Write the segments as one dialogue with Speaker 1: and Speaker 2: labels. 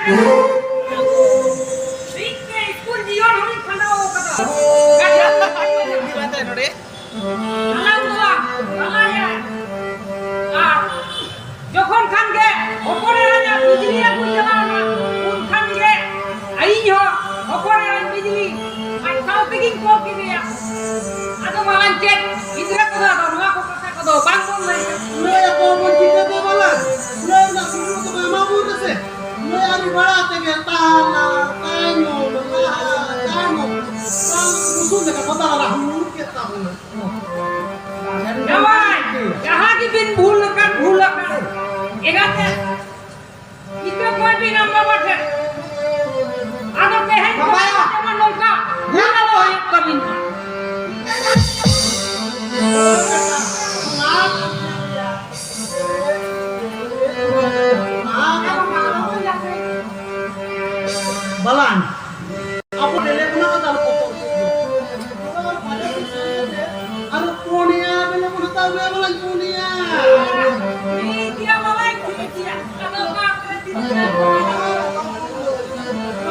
Speaker 1: School जीवन हुई खाना वो कदा गाड़ी की बात है नोड़े আলাম দোয়া আলায়া আর যখন খানকে ওপরে রাজা বিজলি আগুন জ্বালানা কোন খানকে আইন ওপরে রাজা বিজলি মাথাও থেকে কোকি দিয়া আদো মালাঞ্চে ইদরা কথা দাও নোয়া কথা কদো বাংবন নাই
Speaker 2: নয়া কোমন দিতে দে বলা নয়া না শুরু তো মামু আছে নয়া আমি বড়া থেকে তালা তাইনো তাইনো মুসুল দেখা কথা না হুম কেতা হলো
Speaker 1: जवान जहां की बिन भूल कर एगाते इतो कोई भी नंबर बैठे आदो कहे बाबा मन नौका ना वो एक cumin
Speaker 2: balan aku dele kuna kata ko aru punia bele kuna ta be balan punia
Speaker 1: ni dia malai dia ada ka dia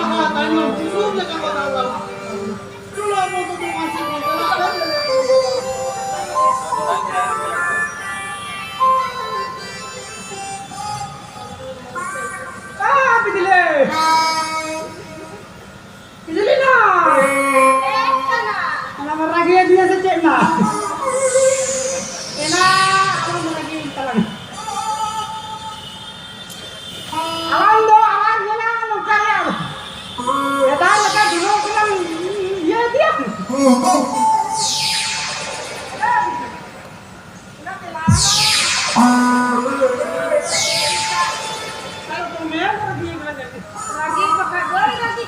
Speaker 2: ah tanyo susum le ka kata Allah dulu aku tu masih bidile bidile na ana maragi dia se cek na ena aku lagi talang awan do awan gila anu kaya ya dah lekat dulu bilang ya dia lagi pakai goreng lagi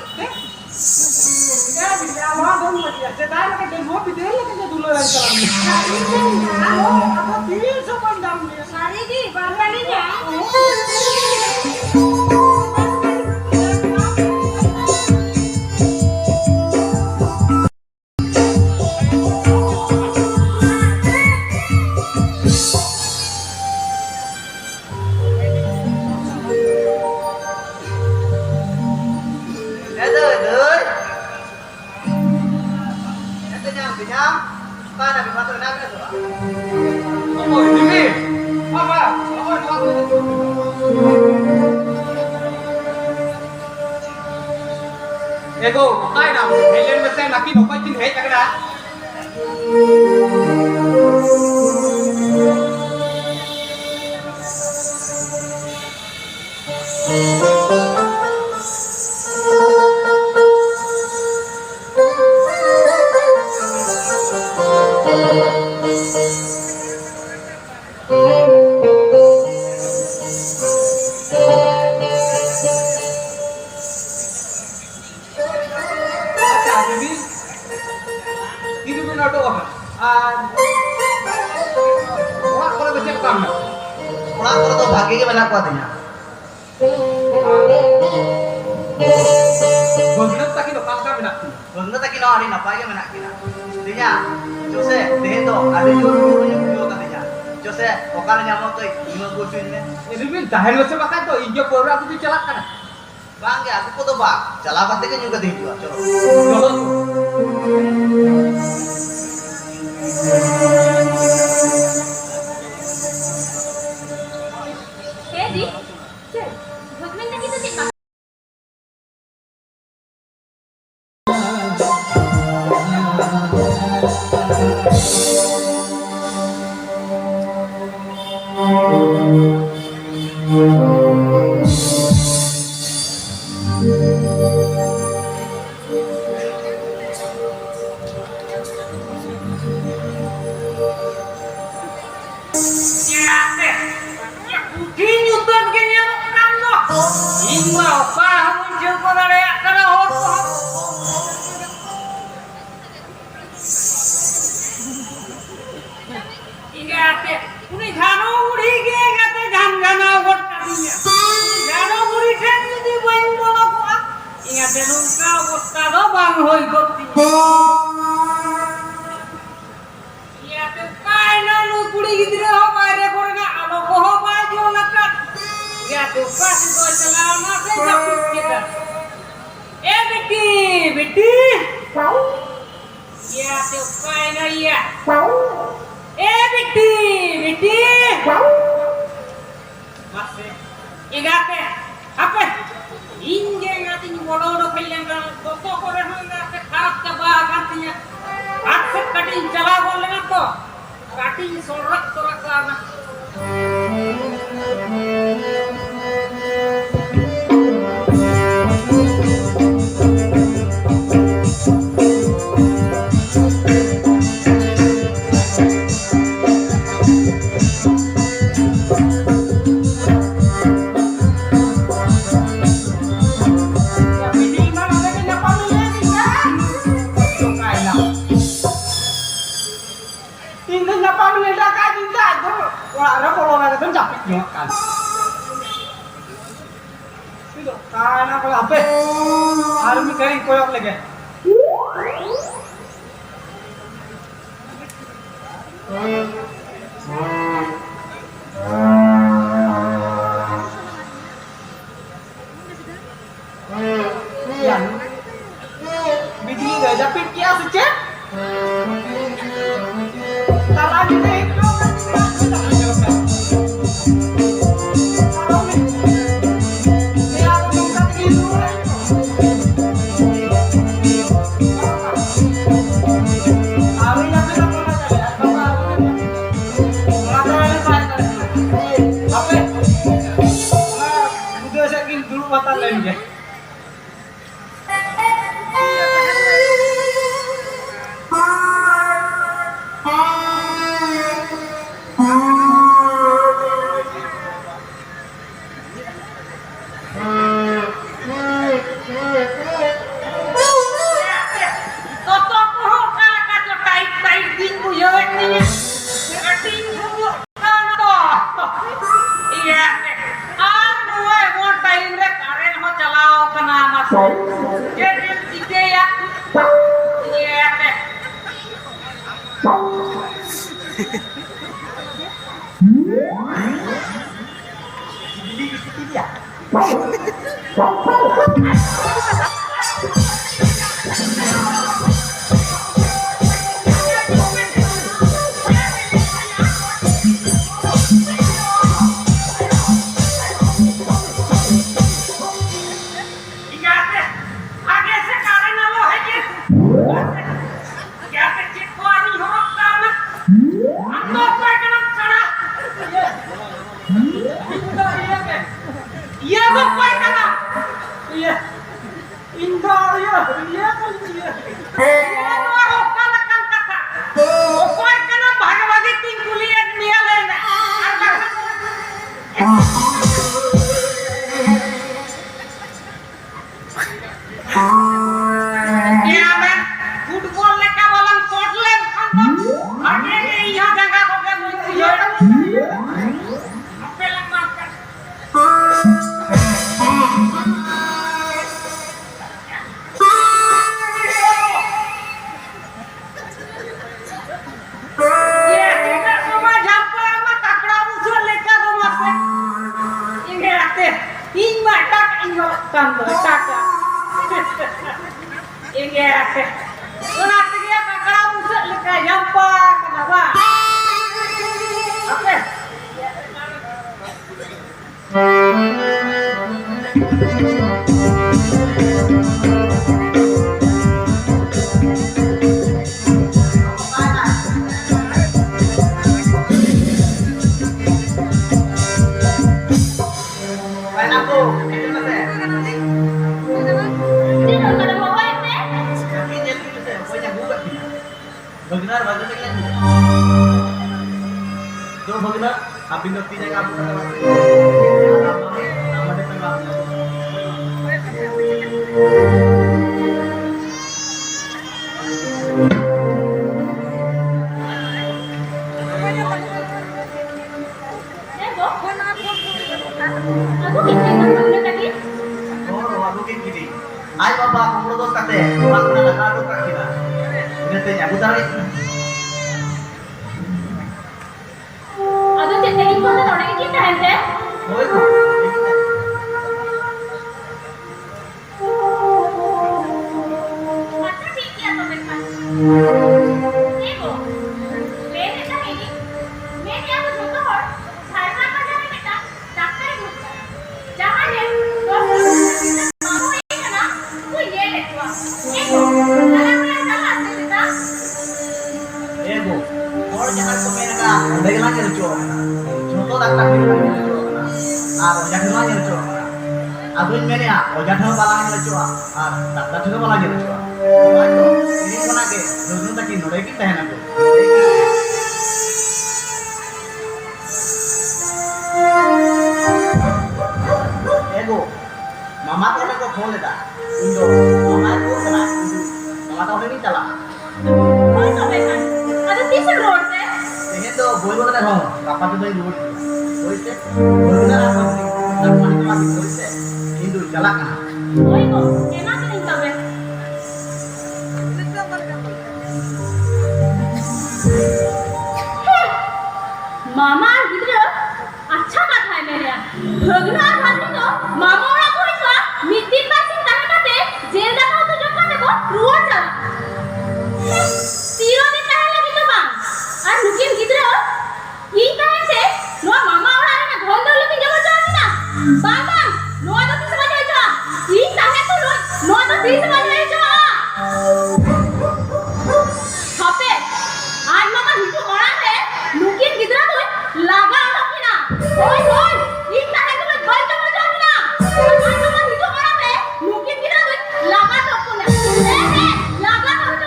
Speaker 2: ya bisa awal dong dia sedang lekat demo video lekat dulu yang salam apa dia sepandang dia
Speaker 3: Mari di bangkalinya.
Speaker 4: Ego, tay nào, hãy lên và xem là khi nó quay kinh hết cái đã.
Speaker 2: orang kalau tu bagi ke mana kuatnya
Speaker 4: Bangkit tak kita pasca benak.
Speaker 2: bangga tak kena hari napa ke mana kena dia Jose deh tu ada juru yang juru katanya Jose okar nyamuk tu lima kursi ni
Speaker 4: Ini bil dahil macam makan tu, injak baru aku tu celak kan.
Speaker 2: bang ya aku tu bang jalan pasti kan juga deh juga colo
Speaker 4: Jolo tu.
Speaker 3: Di. Cek. Dokumen tadi tu cek.
Speaker 1: Ya tu pasti kau selama saya बेटी बेटी masih igate apa inge ngati ni bodoh kailan kan toto kore hanga ke kharap chaba gantinya akse cutting chala bolle na to cutting sorak sorak karna
Speaker 4: Karena kalau apa? Army kering koyok lagi. Yan. Bidi nggak dapet kia secet. Tar lagi deh.
Speaker 2: Doctor के लिए चलो ना और ओजा ठेवा चलो आदुन मेने ओजा ठेवा बाला चलो और डाक्टर ठेवा बाला चलो ओय तो ini कोना के दोनों तक नोड़े की तहना को एगो मामा तो को फोन लेता इंदो मामा को कना मामा तो नहीं चला
Speaker 3: Hoy no me can. Ada tisu road se.
Speaker 2: ini तो बोल बोल रहा हूं पापा तो नहीं रोड होइसे बोल ना आप dan mani तो masih होइसे इंदो चला कना
Speaker 3: Hoy ko, kena kini tabe. मामा गिद्र अच्छा बात है मेरे भगना भाभी तो मामा ओरा कोई का मिट्टी पासिन ताहकाते जेल देखो तो जो का देखो रुआ चला तीरो दिन कहे लगी तो बांग और लुकिन गिद्र ई कहे से नो मामा ओरा रे ना घोल दो लुकिन जब जाओ ना बांग बांग नो तो तीस बजे जा ई कहे तो नो तो 30 बजे जा हपे आज मामा हिटू ओरा है लुकिन गिद्र तो लागा रखिना ओय ओय ई कहे तो घोल तो मजा ना आज मामा हिटू ओरा है लुकिन गिद्र तो लागा रखो ना ए लागा रखो ना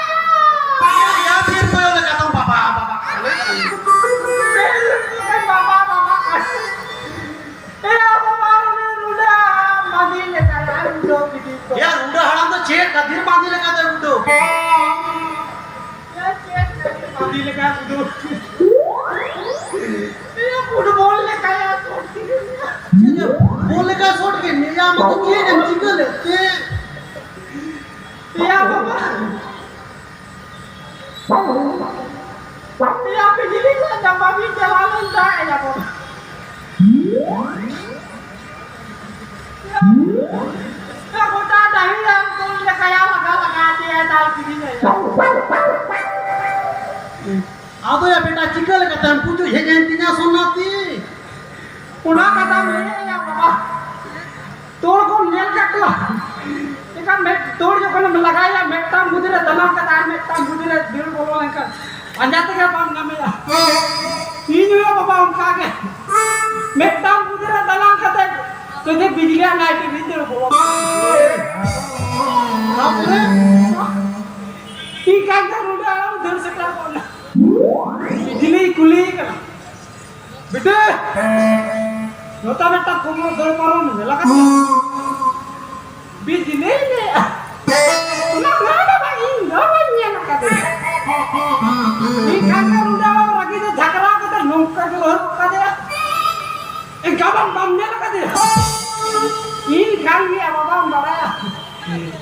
Speaker 2: या फिर कोई और कहता हूं पापा पापा या उड़ा हराम तो छे कदिर बांधी लगा दे उड़ो बांधी लगा उड़ो बोल लगा छोड़ के मेरा मत के जम चिकल ते या बाबा या बिजली का डब्बा भी चला लेता है या बाबा या गोटा नहीं है तो लगाया लगा दिया दाल बिजली है आदो या बेटा चिकल का तम पूछो ये जंतिया सुनाती पुना कथा में या बाबा तोड़ को नेल कटला एका में तोड़ जो कोन लगाया मेटा मुदरे दना का दान मेटा मुदरे दिल बोलो का अंजाते का पाम ना मेरा तीन हुआ बाबा उनका के मेटा मुदरे दना का दे तो दे बिजली ना के भीतर बोलो आपने ठीक है रुड़ा उधर से कर बोला बिजली कुली का बेटे नोता बेटा कुमो दर मारो नहीं लगा बिजली ले ना ना भाई ना बनिया ना का दे ये काका रुड़ा रखी तो झगड़ा के तो नौका के और का दे एक गाबम बमने लगा दे इन खान भी बाबा बड़ा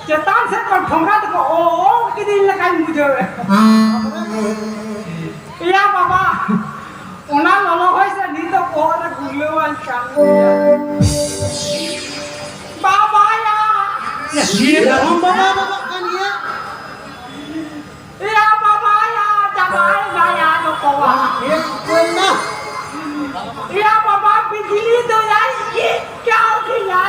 Speaker 2: चेतान से को ठोंगा तो ओ के दिन लगाई मुझे या बाबा ओना ललो होय से नी तो कोरा गुलेवान कान बाबा या ये हम बाबा बाबा कनिया या बाबा या जबाई गाया तो कोवा ये कोना या बाबा बिजली तो यार ये क्या हो गया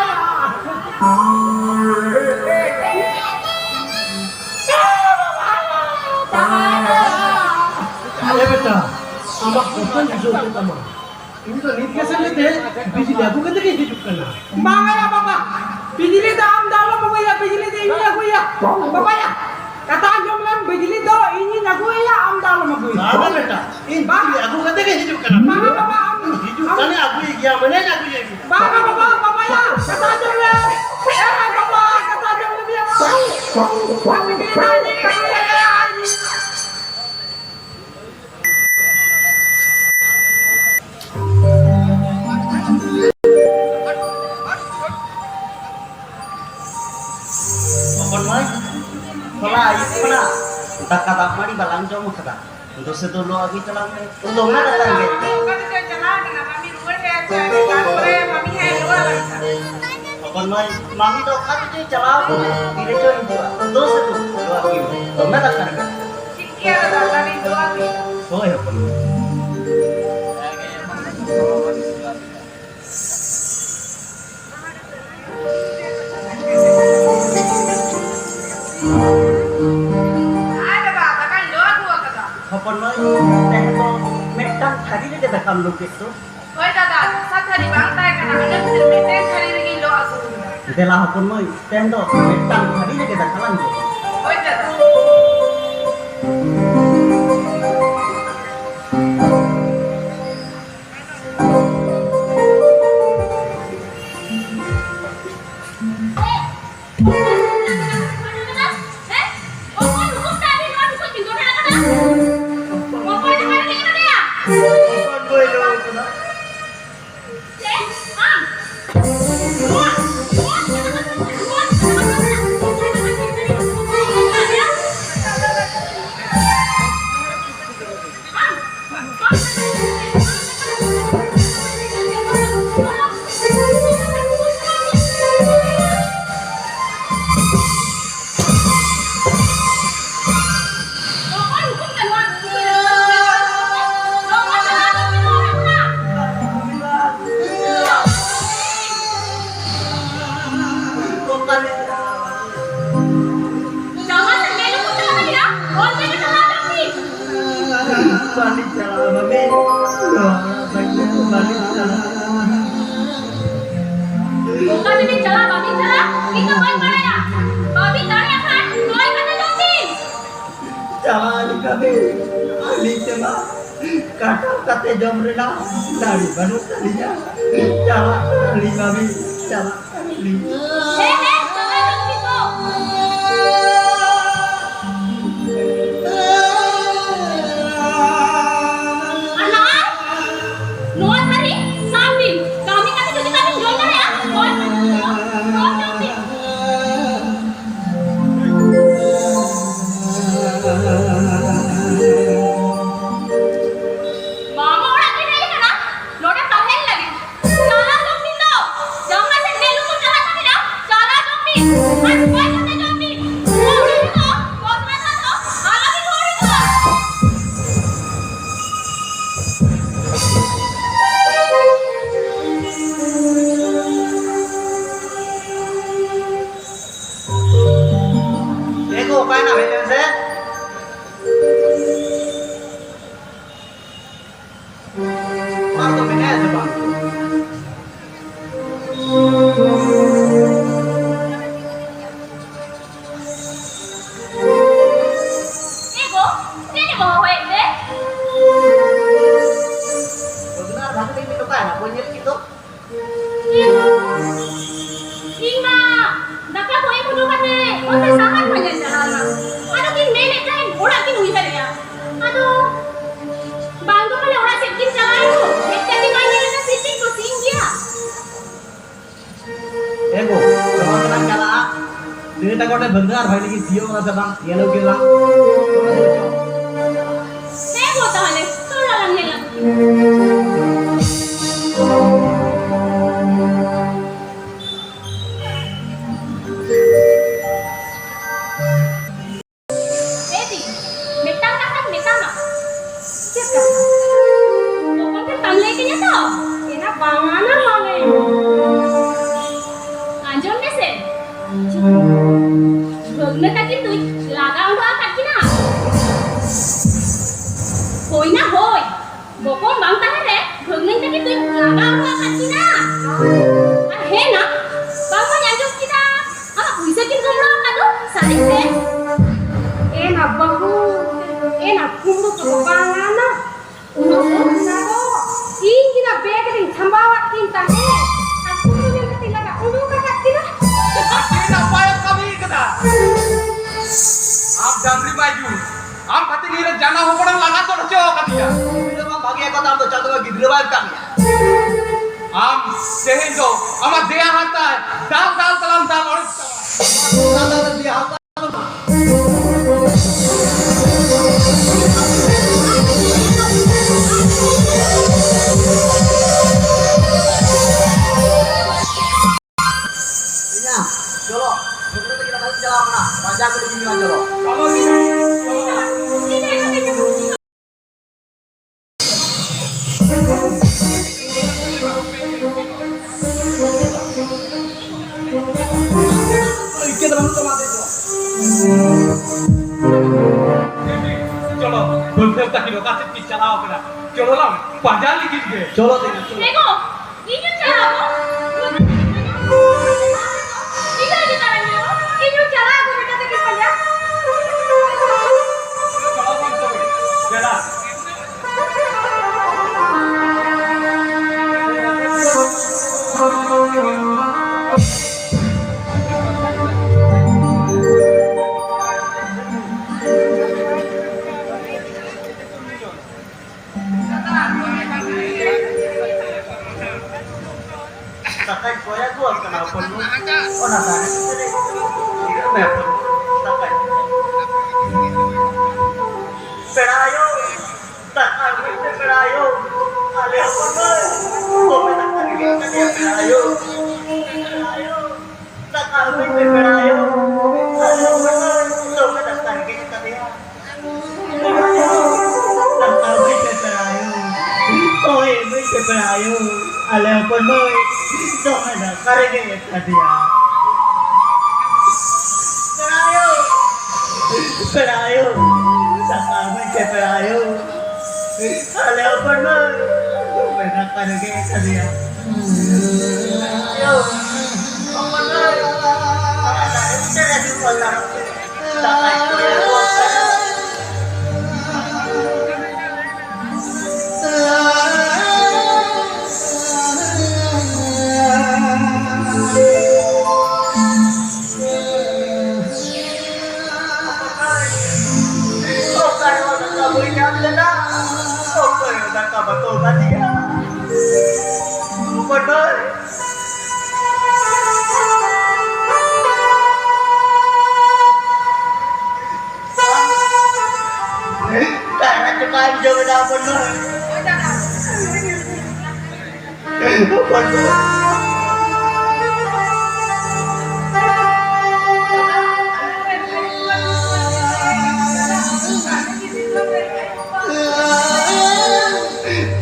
Speaker 2: अरे बेटा आमा कोपन जो तमा इन तो नीत कैसे लेते बिजली लागू करते के हिजुक करना मांगा बाबा बिजली दाम डालो बाबा या बिजली दे इन लागू या बाबा या कथा जमलन बिजली दो इन लागू या आम डालो मगु बाबा बेटा इन बिजली लागू करते के हिजुक करना मांगा बाबा हिजुक करने लागू गया मने लागू ये बाबा बाबा बाबा या कथा जमलन ए बाबा कथा जमलन बिया बाबा बिजली नहीं Kata mari balang jom kada. Untuk sedulu lagi telang ni. Untuk mana datang ke?
Speaker 1: Kami ke jalan dengan kami luar ke, kami luar lagi.
Speaker 2: Hopon mai mami to kami tu chalao ko dire cho indo do se tu do aki to me tak karga
Speaker 1: Sikya dadah dari doa ki.
Speaker 2: hoy hopon
Speaker 1: Ada ba takkan doa dua kata.
Speaker 2: hopon mai teh to metang thari le de kam luk tu
Speaker 1: Hoy dadah, sat hari bangtai kana ane phir meten khari regi lo asu.
Speaker 2: dela hopon mai teh to metang thari le de kalan tu
Speaker 1: Hoy dadah.
Speaker 2: hopon boy lo tu na balik jalan mami balik jalan
Speaker 3: Bukan ini jalan, babi jalan. Itu baik mana ya? Babi tanya kan, baik kata Joki.
Speaker 2: jalan kami ali cema kata kate jomrena dari baru kalinya jalan ali mami jalan ali
Speaker 3: Jangan begitu. Anak, nuan hari sambil. Kami kata Joki kami join ya. Baik Joki. Mama orang ini ya kan? Loda tahel lagi. Salah Joki tu. Jangan sen melu tu jalan kami dah. Salah Joki. Mas baik kata Joki. Oh ini tu. Kau mana tu? Alah ini orang tu.
Speaker 2: देखो काय ना भेजन से मार तो मैंने ऐसे बात
Speaker 3: Ego, sini bawa wek deh.
Speaker 2: benar satu ini tuh kan punya gitu
Speaker 3: Ima, nakla ko ibu dukan deh. Oke sangat banyak jalan. Aduh kin nenek kan, orang kin hui ya. Aduh, bangga kali orang sekin jalan tu. Mereka kin main dengan sitting tu tinggi.
Speaker 2: देखो जमा करा चला दिन तक उठे बंदर भाई की दियो ना सब ये लोग गिला
Speaker 3: Ego tahale, tu lalang yang. Edi, metang kan metang nak. Siapa? Bukan kan tamle kenya tau. Ina bangana mame. Anjon mese. Bogna kaki tu laga udah kaki na. Hoi na hoi. Bokong bang tahe bogna kaki tu laga udah kaki na. He na. Bang mo anjon kita. Apa bisa kin kumlo kadu? Saling deh.
Speaker 1: Enak bagus. Enak kumbu tu bangana. Uno naro. Ini na begering sambawat kita he. Aku punya ketilaga. Uno kakak kita.
Speaker 4: Ini apa yang kami kata? आप डामरी बाजू आप कति गिरे जाना हो पड़न लगा तो रचो कतिया
Speaker 2: itu mah bagian kota am to chatu bagi drawal kami
Speaker 4: आम सेहिं दो अमा देया हाता दाल दाल कलम दाल और
Speaker 2: kata dia apa ना मजा को दिन में चलो
Speaker 4: चलो
Speaker 2: इके तो हम तो माते
Speaker 4: चलो बोलते तक लोग आते की चलाओ करा चलो ना बाजार लिखित गए
Speaker 2: चलो चलो
Speaker 3: देखो ये चला वो इधर की तरह नहीं हो ये जो चला वो बेटा से किस बजा
Speaker 4: चला
Speaker 2: Sakai koya tu akan apa lu? Oh nak ada sini. Ini map. Sakai. Perayo. Sakai mesti perayo. Ale apa tu? Oh kita pergi ke dia perayo. Perayo. Sakai mesti perayo. Ale apa tu? Oh kita pergi ke dia. Perayo. Sakai mesti perayo. Oh mesti perayo. Ale apa tu? तो मैं ना करेंगे कदिया परायो सकाल में के परायो अले ऊपर में मैं ना करेंगे कदिया परायो ऊपर में तेरे दिल को लाओ सकाल को ये betul tadi ya betul karena cekal jauh dah betul betul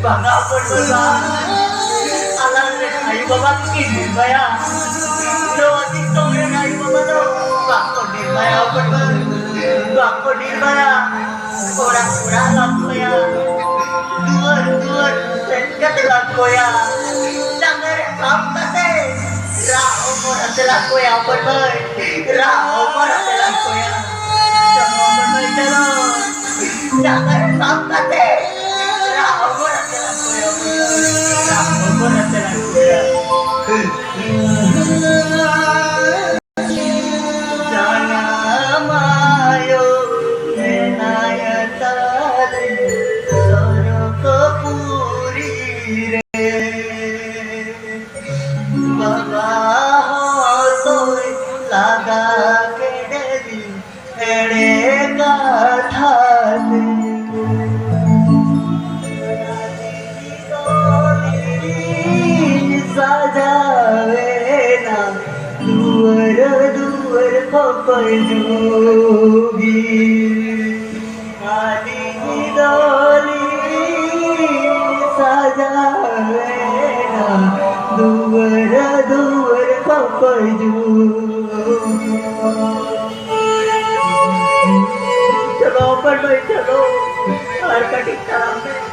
Speaker 2: bangga berbeza alam ayu baba kini baya lo tiktok ayu baba lo bako di baya bako di baya orang laku ya dua sekat laku ya jangan sampai ra umur laku ya berbeza ra umur laku ya jangan berbeza jangan sampai जोगी काली डोली सजावेना दुवर दुवर जोगी चलो पर भाई चलो हर कटी काम में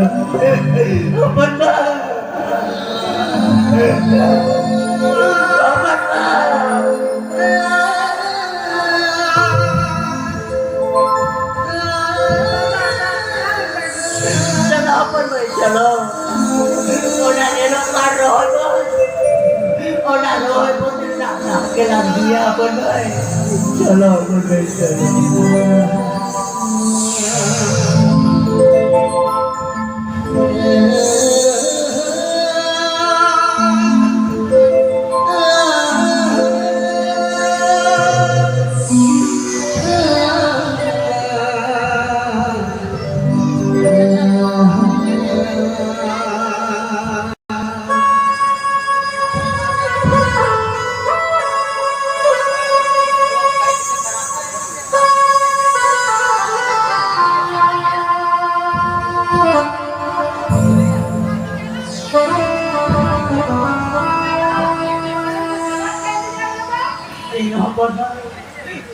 Speaker 5: चलो अपन भाई चलो ओना लेनो कर ओना रोय बोते ना के लग दिया अपन भाई चलो अपन भाई चलो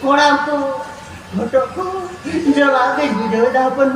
Speaker 5: कोड़ा तो फोटो को जब आगे वीडियो दा अपन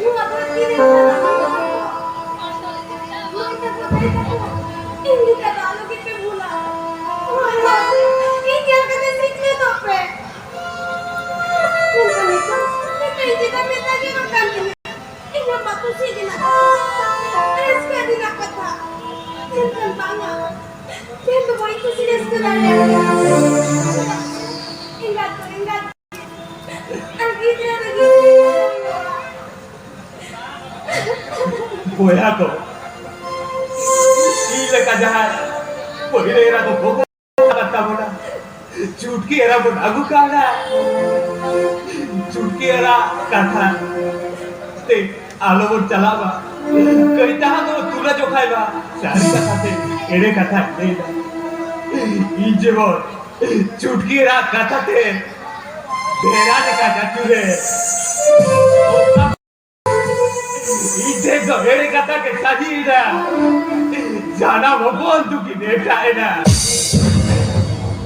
Speaker 3: Lu nggak boleh tidur. Pusi din ako. Reska din ako ta. Tentan banga. Tento mo ito si Reska na rin. Ingat. Ang gitna na
Speaker 5: Kuya ko. Ila ka jahat. Pahile era ko boko kata mo na. Chutki era mo nagu kana. Chutki era kata. Te alo mo chalaba. Kari taha to tula jo khaiba. Sari ka sathe ere kata nei na. Inje bol. Chutki era kata te. Bera ne kata ture. इसे तो मेरे कथा के सही ना जाना वो बंधु की देखा है ना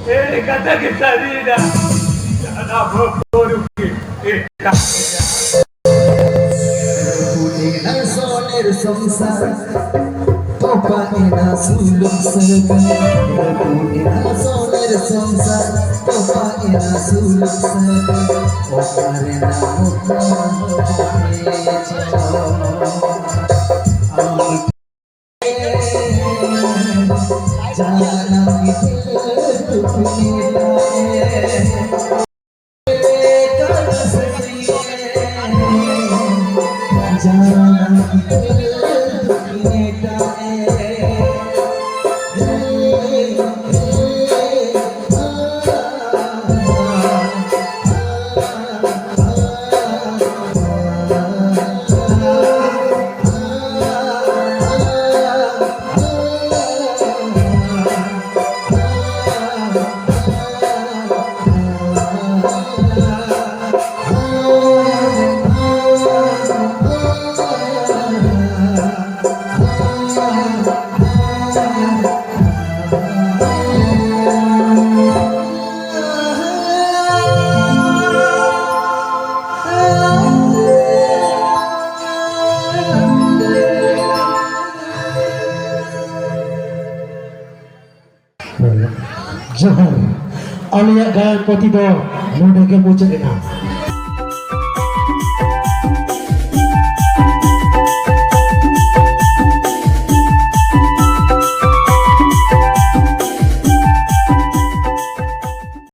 Speaker 5: मेरे कथा के सही ना जाना वो बंधु की देखा है ना
Speaker 6: soner সংসার topa ina sulung serga ina soner সংসার topa ina sulung serga okare na Johar, alia gaya poti do, muda ke muncul ina.